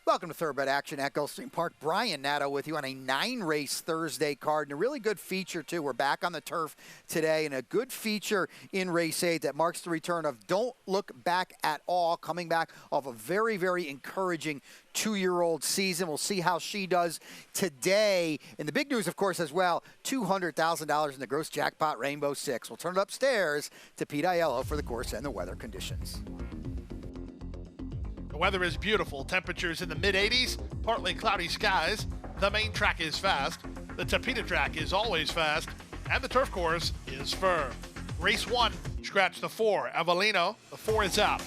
Welcome to Thoroughbred Action at Gulfstream Park. Brian Nadeau with you on a 9-race Thursday card, and a really good feature, too. We're back on the turf today, and a good feature in Race 8 that marks the return of Don't Look Back at All, coming back off a very, very encouraging 2-year-old season. We'll see how she does today. And the big news, of course, as well, $200,000 in the gross jackpot Rainbow Six. We'll turn it upstairs to Pete Aiello for the course and the weather conditions. The weather is beautiful. Temperatures in the mid-80s, partly cloudy skies. The main track is fast. The Tapeta track is always fast. And the turf course is firm. Race 1, scratch the 4, Avellino. The 4 is out.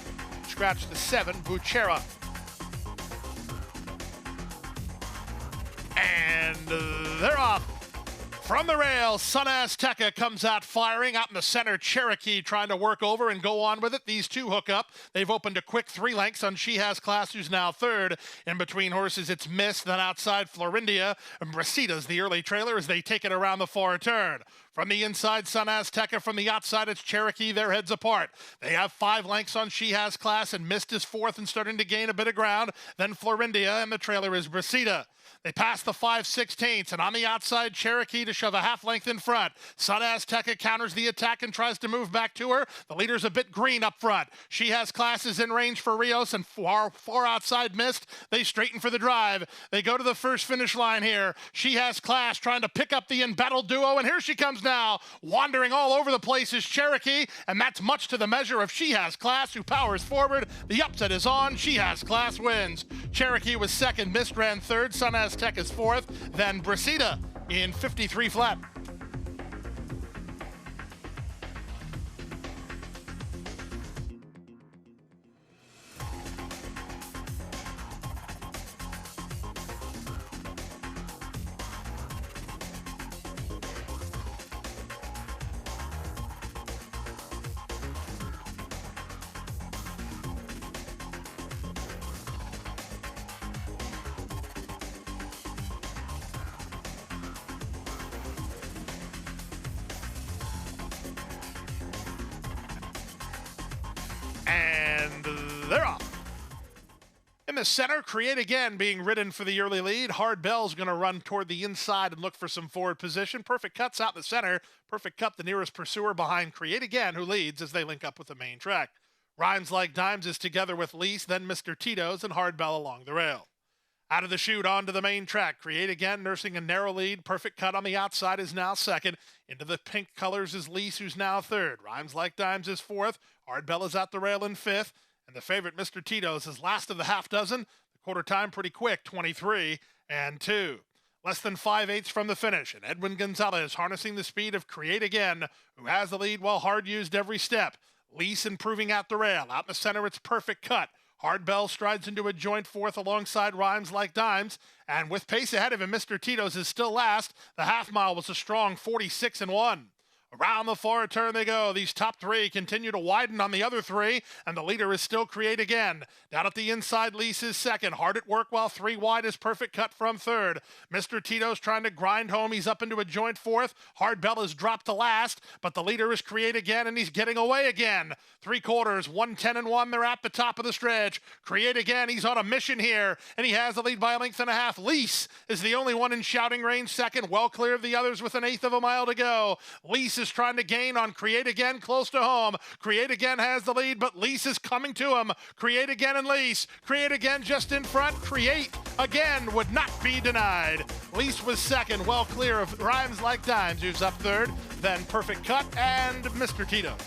Scratch the 7, Buchera. And they're off. From the rail, Sun Azteca comes out firing. Out in the center, Cherokee trying to work over and go on with it. These two hook up. They've opened a quick 3 lengths on She Has Class, who's now third. In between horses, it's Mist. Then outside, Florindia. And Brasida's the early trailer as they take it around the far turn. From the inside, Sun Azteca. From the outside, it's Cherokee. Their heads apart. They have 5 lengths on She Has Class, and Mist is fourth and starting to gain a bit of ground. Then Florindia, and the trailer is Brasida. They pass the 5/16, and on the outside, Cherokee to shove a half length in front. Sun Azteca counters the attack and tries to move back to her. The leader's a bit green up front. She Has Classes in range for Rios, and far outside Mist. They straighten for the drive. They go to the first finish line here. She Has Class trying to pick up the embattled duo, and here she comes now. Wandering all over the place is Cherokee, and that's much to the measure of She Has Class, who powers forward. The upset is on. She Has Class wins. Cherokee was second. Mist ran third. Sun Azteca is fourth. Then Brasida in 53 flat. And they're off. In the center, Create Again being ridden for the early lead. Hard Bell's going to run toward the inside and look for some forward position. Perfect Cut's out in the center. Perfect Cut, the nearest pursuer behind Create Again, who leads as they link up with the main track. Rhymes Like Dimes is together with Lease, then Mr. Tito's, and Hard Bell along the rail. Out of the chute, onto the main track. Create Again, nursing a narrow lead. Perfect Cut on the outside is now second. Into the pink colors is Lease, who's now third. Rhymes Like Dimes is fourth. Hard Bell is at the rail in fifth. And the favorite, Mr. Tito's, is last of the half dozen. The quarter time pretty quick, 23-2. Less than 5/8 from the finish. And Edwin Gonzalez harnessing the speed of Create Again, who has the lead while Hard used every step. Lease improving at the rail. Out in the center, it's Perfect Cut. Hard Bell strides into a joint fourth alongside Rhymes Like Dimes. And with pace ahead of him, Mr. Tito's is still last. The half mile was a strong 46-1. Around the far turn they go. These top 3 continue to widen on the other 3, and the leader is still Create Again. Down at the inside, Lease is second. Hard at work while 3 wide is Perfect Cut from third. Mr. Tito's trying to grind home. He's up into a joint fourth. Hard Bell is dropped to last, but the leader is Create Again, and he's getting away again. 3/4, 1:10-1. They're at the top of the stretch. Create Again, he's on a mission here, and he has the lead by a length and a half. Lease is the only one in shouting range second, well clear of the others with 1/8 of a mile to go. Lease is trying to gain on Create Again close to home. Create Again has the lead, but Lease is coming to him. Create Again and Lease. Create Again just in front. Create Again would not be denied. Lease was second, well clear of Rhymes Like Dimes, who's up third. Then Perfect Cut and Mr. Tito.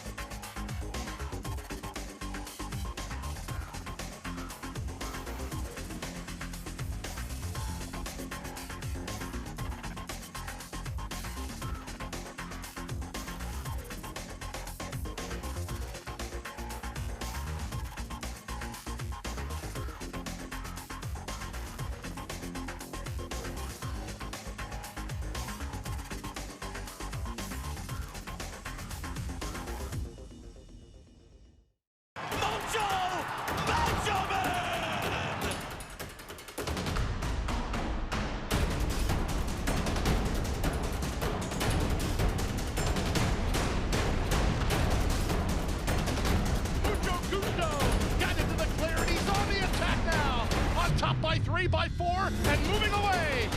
3 by 4 and moving away.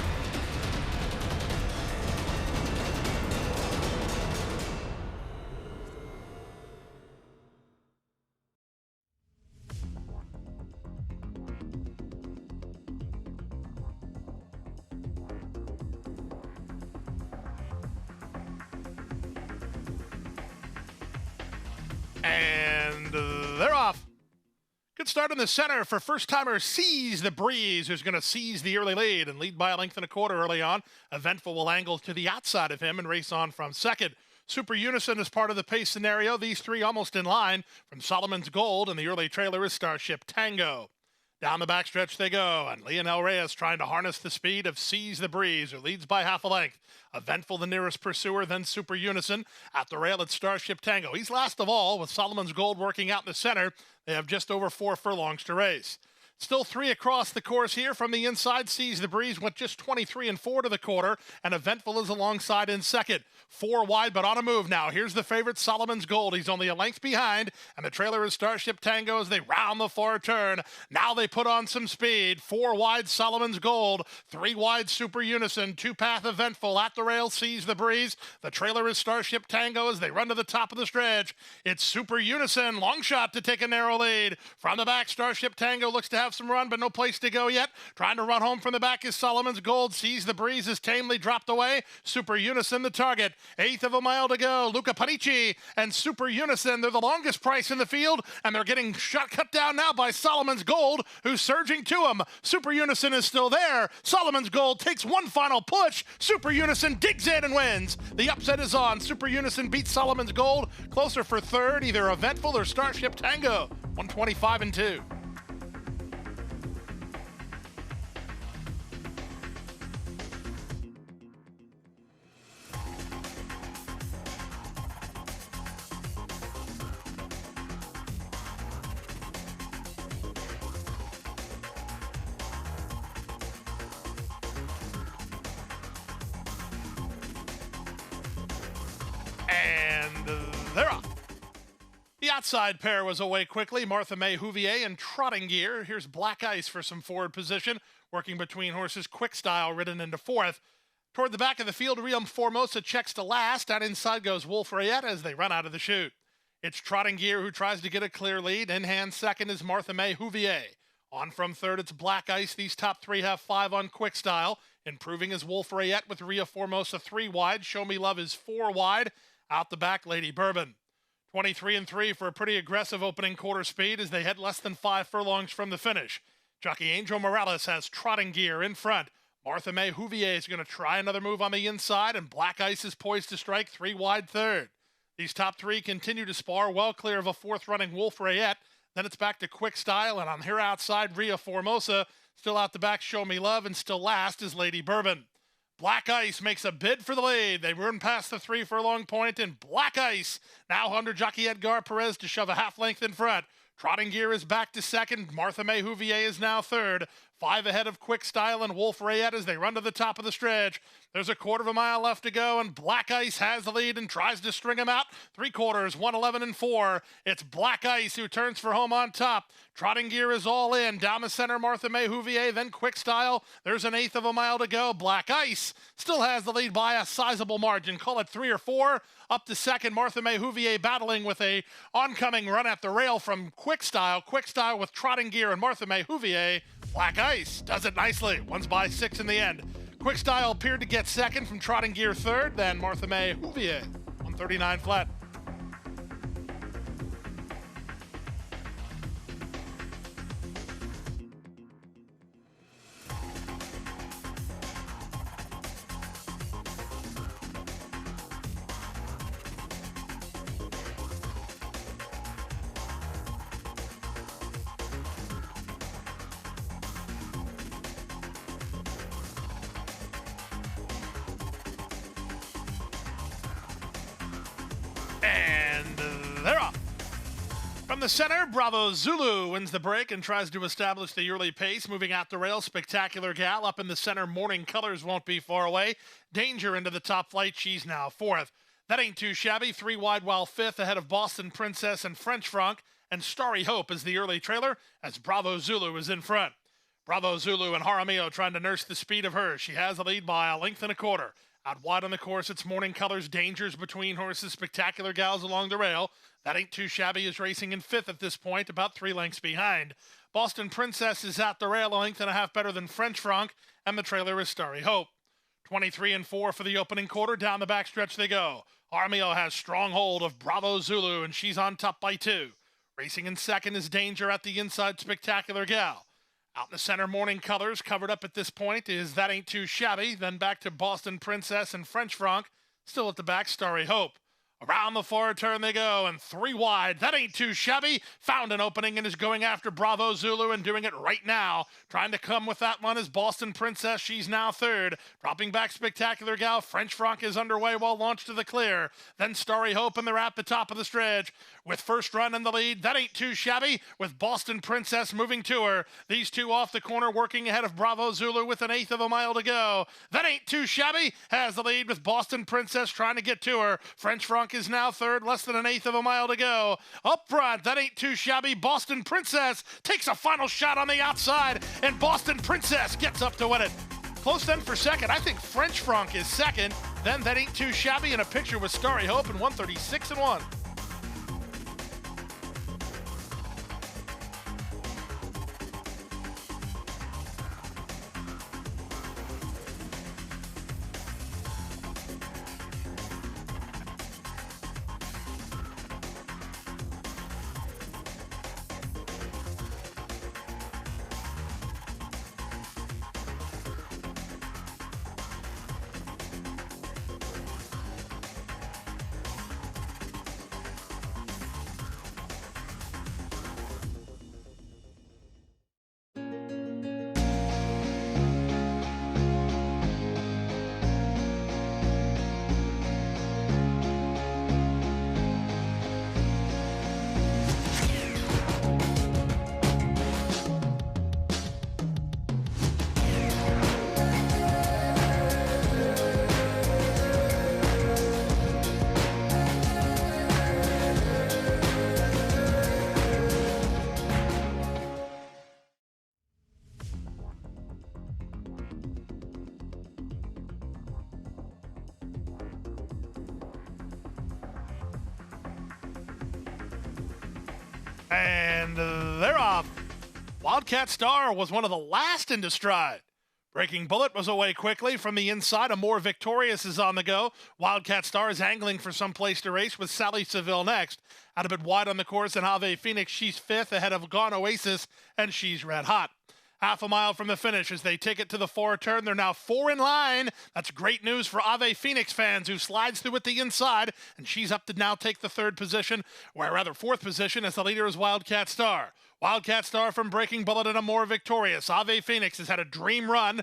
And they're off. Good start in the center for first-timer Seize the Breeze, who's going to seize the early lead and lead by a length and a quarter early on. Eventful will angle to the outside of him and race on from second. Super Unison is part of the pace scenario. These three almost in line from Solomon's Gold, and the early trailer is Starship Tango. Down the backstretch they go, and Leonel Reyes trying to harness the speed of Seize the Breeze, who leads by half a length. Eventful the nearest pursuer, then Super Unison. At the rail, it's Starship Tango. He's last of all, with Solomon's Gold working out in the center. They have just over 4 furlongs to race. Still 3 across the course here. From the inside, Seize the Breeze went just 23 and 4 to the quarter, and Eventful is alongside in second. 4 wide, but on a move now. Here's the favorite, Solomon's Gold. He's only a length behind, and the trailer is Starship Tango as they round the far turn. Now they put on some speed. 4 wide, Solomon's Gold. 3 wide, Super Unison. 2-path Eventful. At the rail, Seize the Breeze. The trailer is Starship Tango as they run to the top of the stretch. It's Super Unison. Long shot to take a narrow lead. From the back, Starship Tango looks to have some run, but no place to go yet. Trying to run home from the back is Solomon's Gold. Seize the Breeze is tamely dropped away. Super Unison the target. 1/8 of a mile to go. Luca Panici and Super Unison, they're the longest price in the field, and they're getting cut down now by Solomon's Gold, who's surging to him. Super Unison is still there. Solomon's Gold takes one final push. Super Unison digs in and wins. The upset is on. Super Unison beats Solomon's Gold. Closer for third, either Eventful or Starship Tango. 125 and 2. And they're off. The outside pair was away quickly. Martha May Huvier and Trotting Gear. Here's Black Ice for some forward position, working between horses. Quick Style ridden into fourth. Toward the back of the field, Rio Formosa checks to last. Down inside goes Wolf Rayette as they run out of the chute. It's Trotting Gear who tries to get a clear lead. In hand second is Martha May Huvier. On from third, it's Black Ice. These top 3 have 5 on Quick Style. Improving is Wolf Rayette with Rio Formosa 3 wide. Show Me Love is 4 wide. Out the back, Lady Bourbon. 23 and 3 for a pretty aggressive opening quarter speed as they head less than 5 furlongs from the finish. Jockey Angel Morales has Trotting Gear in front. Martha May Huvier is going to try another move on the inside, and Black Ice is poised to strike 3 wide third. These top 3 continue to spar well clear of a fourth running Wolf Rayette. Then it's back to Quick Style, and on here outside, Rio Formosa. Still out the back, Show Me Love, and still last is Lady Bourbon. Black Ice makes a bid for the lead. They run past the 3 furlong point, and Black Ice now under jockey Edgar Perez to shove a half length in front. Trotting Gear is back to second. Martha May Huvier is now third. 5 ahead of Quick Style and Wolf Rayette as they run to the top of the stretch. There's a quarter of a mile left to go, and Black Ice has the lead and tries to string him out. 3/4, 111 and 4. It's Black Ice who turns for home on top. Trotting Gear is all in. Down the center, Martha May Huvier, then Quick Style. There's an 1/8 of a mile to go. Black Ice still has the lead by a sizable margin. Call it 3 or 4. Up to second, Martha May Huvier battling with a oncoming run at the rail from Quick Style. Quick Style with Trotting Gear and Martha May Huvier. Black Ice does it nicely. One's by 6 in the end. Quick Style appeared to get second from Trotting Gear third, then Martha May Huvier. 139 flat. And they're off. From the center, Bravo Zulu wins the break and tries to establish the early pace. Moving out the rail, Spectacular Gal up in the center. Morning Colors won't be far away. Danger into the top flight. She's now fourth. That ain't too shabby. 3 wide while fifth ahead of Boston Princess and French Franc. And Starry Hope is the early trailer as Bravo Zulu is in front. Bravo Zulu and Jaramillo trying to nurse the speed of her. She has the lead by a length and a quarter. Out wide on the course, it's Morning Colors, Dangers between horses, Spectacular Gals along the rail. That Ain't Too Shabby is racing in fifth at this point, about 3 lengths behind. Boston Princess is at the rail, a length and a half better than French Franc, and the trailer is Starry Hope. 23 and 4 for the opening quarter. Down the backstretch they go. Jaramillo has strong hold of Bravo Zulu, and she's on top by 2. Racing in second is Danger at the inside, Spectacular Gal. Out in the center, Morning Colors, covered up at this point, is That Ain't Too Shabby. Then back to Boston Princess and French Franc. Still at the back, Starry Hope. Around the far turn they go, and 3 wide. That Ain't Too Shabby. Found an opening and is going after Bravo Zulu and doing it right now. Trying to come with that one is Boston Princess. She's now third. Dropping back Spectacular Gal. French Franc is underway while launched to the clear. Then Starry Hope, and they're at the top of the stretch. With first run in the lead, That Ain't Too Shabby, with Boston Princess moving to her. These two off the corner working ahead of Bravo Zulu with 1/8 of a mile to go. That Ain't Too Shabby has the lead with Boston Princess trying to get to her. French Franc is now third, less than 1/8 of a mile to go. Up front, That Ain't Too Shabby. Boston Princess takes a final shot on the outside, and Boston Princess gets up to win it. Close then for second. I think French Franc is second. Then That Ain't Too Shabby in a picture with Starry Hope in 136 and 1. And they're off. Wildcat Star was one of the last into stride. Breaking Bullet was away quickly from the inside. A More Victorious is on the go. Wildcat Star is angling for some place to race with Sally Seville next. Out a bit wide on the course, and Ave Phoenix, she's fifth ahead of Gone Oasis, and she's red hot. Half a mile from the finish as they take it to the far turn. They're now 4 in line. That's great news for Ave Phoenix fans, who slides through at the inside, and she's up to now take the fourth position, as the leader is Wildcat Star. Wildcat Star from Breaking Bullet and A More Victorious. Ave Phoenix has had a dream run.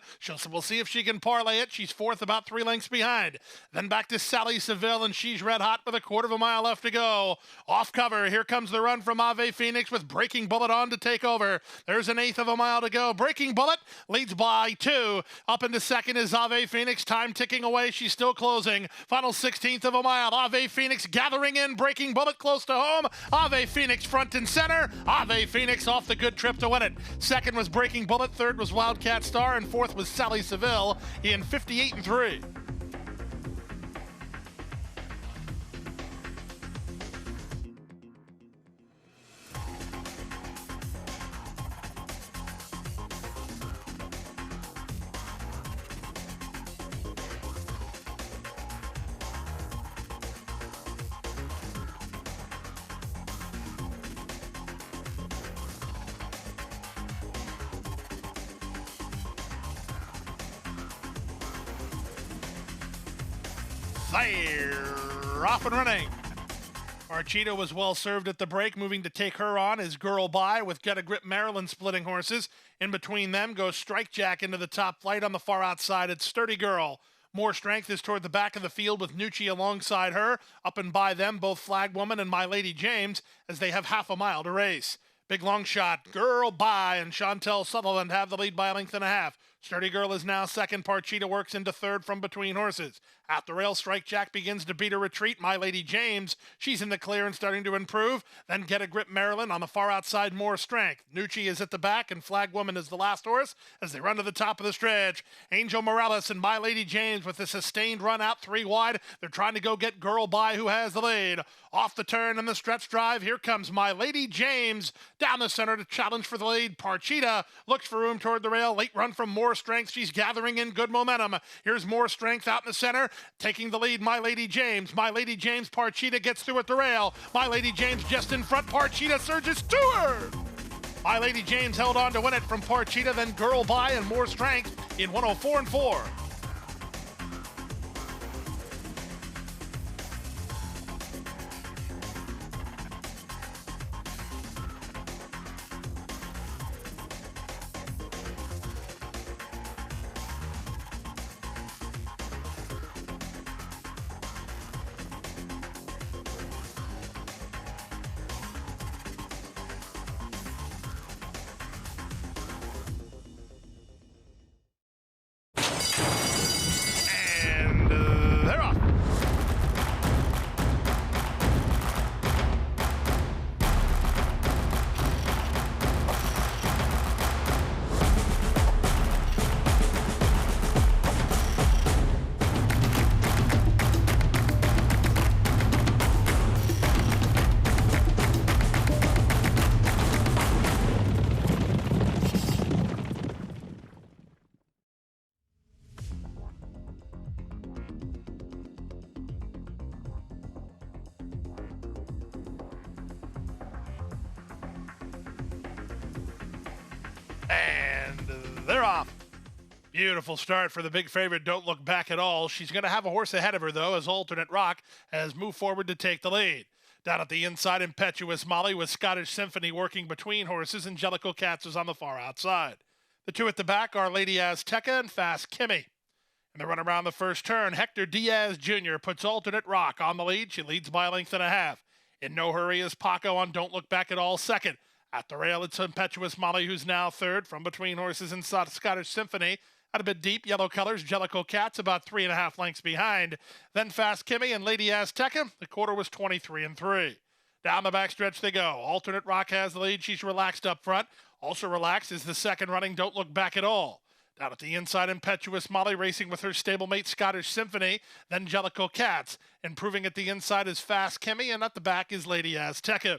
We'll see if she can parlay it. She's fourth, about 3 lengths behind. Then back to Sally Seville, and she's red hot with a 1/4 of a mile left to go. Off cover, here comes the run from Ave Phoenix with Breaking Bullet on to take over. There's 1/8 of a mile to go. Breaking Bullet leads by 2. Up into second is Ave Phoenix. Time ticking away. She's still closing. Final 16th of a mile. Ave Phoenix gathering in. Breaking Bullet close to home. Ave Phoenix front and center. Ave Phoenix off the good trip to win it. Second was Breaking Bullet, third was Wildcat Star, and fourth was Sally Seville in 58 and 3. They're off and running. Archita was well served at the break. Moving to take her on is Girl By, with Get a Grip Maryland splitting horses. In between them goes Strike Jack into the top flight. On the far outside, it's Sturdy Girl. More Strength is toward the back of the field with Nucci alongside her. Up and by them, both Flag Woman and My Lady James, as they have half a mile to race. Big long shot, Girl By and Chantel Sutherland have the lead by a length and a half. Sturdy Girl is now second. Parchita works into third from between horses. At the rail, Strike Jack begins to beat a retreat. My Lady James, she's in the clear and starting to improve. Then Get a Grip Maryland on the far outside, More Strength. Nucci is at the back, and Flag Woman is the last horse as they run to the top of the stretch. Angel Morales and My Lady James with a sustained run out 3 wide. They're trying to go get Girl By, who has the lead. Off the turn in the stretch drive, here comes My Lady James down the center to challenge for the lead. Parchita looks for room toward the rail. Late run from More Strength. She's gathering in good momentum. Here's More Strength out in the center, taking the lead. My Lady James. My Lady James. Parchita gets through at the rail. My Lady James just in front. Parchita surges to her. My Lady James held on to win it from Parchita, then Girl By and More Strength in 104 and 4. And they're off. Beautiful start for the big favorite, Don't Look Back at All. She's going to have a horse ahead of her, though, as Alternate Rock has moved forward to take the lead. Down at the inside, Impetuous Molly with Scottish Symphony working between horses, and Jellicle Cats is on the far outside. The two at the back are Lady Azteca and Fast Kimmy. In the run around the first turn, Hector Diaz Jr. puts Alternate Rock on the lead. She leads by a length and a half. In no hurry is Paco on Don't Look Back at All second. At the rail, it's Impetuous Molly, who's now third. From between horses and Scottish Symphony, out a bit deep, yellow colors, Jellicle Cats about 3.5 lengths behind. Then Fast Kimmy and Lady Azteca. The quarter was 23 and 3. Down the backstretch they go. Alternate Rock has the lead. She's relaxed up front. Also relaxed is the second running Don't Look Back at All. Down at the inside, Impetuous Molly racing with her stablemate Scottish Symphony. Then Jellicle Cats. Improving at the inside is Fast Kimmy, and at the back is Lady Azteca.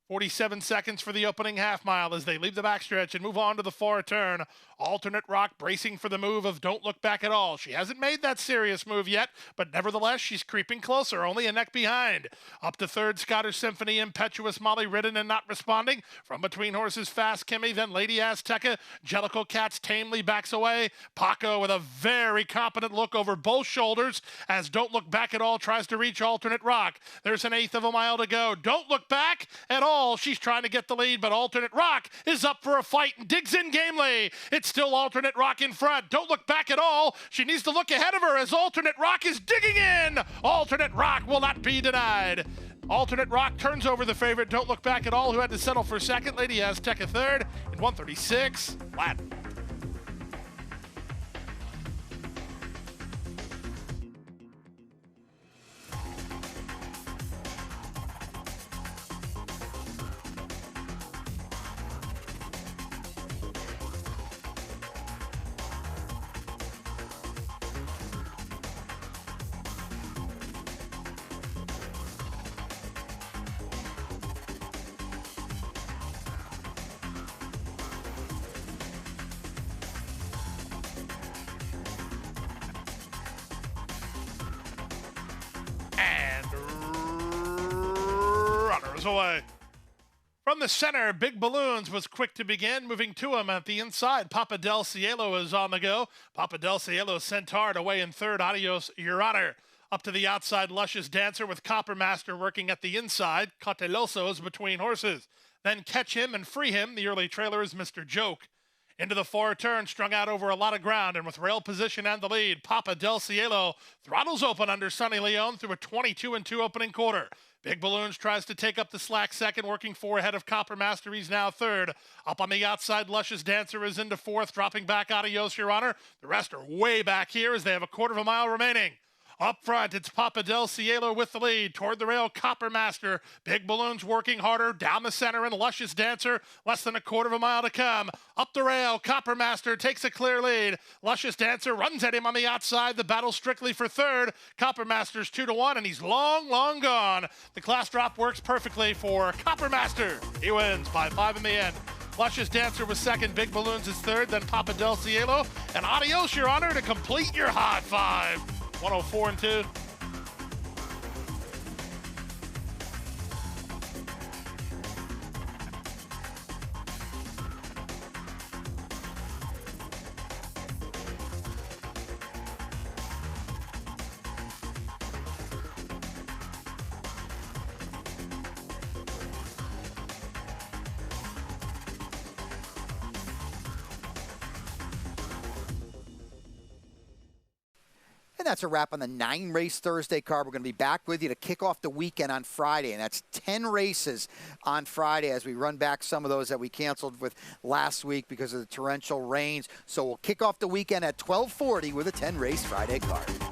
47 seconds for the opening half mile as they leave the backstretch and move on to the far turn. Alternate Rock bracing for the move of Don't Look Back at All. She hasn't made that serious move yet, but nevertheless, she's creeping closer, only a neck behind. Up to third, Scottish Symphony, Impetuous Molly ridden and not responding. From between horses, Fast Kimmy, then Lady Azteca. Jellicle Cats tamely backs away. Paco with a very competent look over both shoulders as Don't Look Back at All tries to reach Alternate Rock. There's an eighth of a mile to go. Don't Look Back at All. She's trying to get the lead, but Alternate Rock is up for a fight and digs in gamely. It's still Alternate Rock in front. Don't Look Back at All. She needs to look ahead of her as Alternate Rock is digging in. Alternate Rock will not be denied. Alternate Rock turns over the favorite, Don't Look Back at All, who had to settle for second. Lady Azteca third in 136 flat. Away. From the center, Big Balloons was quick to begin, moving to him at the inside. Papa del Cielo is on the go. Papa del Cielo sent hard away in third. Adios, Your Honor. Up to the outside, Luscious Dancer with Copper Master working at the inside. Cauteloso is between horses. Then Catch Him and Free Him. The early trailer is Mr. Joke. Into the far turn, strung out over a lot of ground, and with rail position and the lead, Papa del Cielo throttles open under Sonny Leone through a 22-2 opening quarter. Big Balloons tries to take up the slack second, working four ahead of Copper Master. He's now third. Up on the outside, Luscious Dancer is into fourth, dropping back Adios, Your Honor. The rest are way back here as they have a quarter of a mile remaining. Up front, it's Papa del Cielo with the lead. Toward the rail, Copper Master. Big Balloons working harder. Down the center, and Luscious Dancer. Less than a quarter of a mile to come. Up the rail, Copper Master takes a clear lead. Luscious Dancer runs at him on the outside. The battle strictly for third. Copper Master's 2-1, and he's long, long gone. The class drop works perfectly for Copper Master. He wins by 5 in the end. Luscious Dancer was second, Big Balloons is third, then Papa del Cielo. And Adios, Your Honor, to complete your hot five. 104-2. And that's a wrap on the 9-race Thursday card. We're going to be back with you to kick off the weekend on Friday, and that's 10 races on Friday as we run back some of those that we canceled with last week because of the torrential rains. So we'll kick off the weekend at 12:40 with a 10-race Friday card.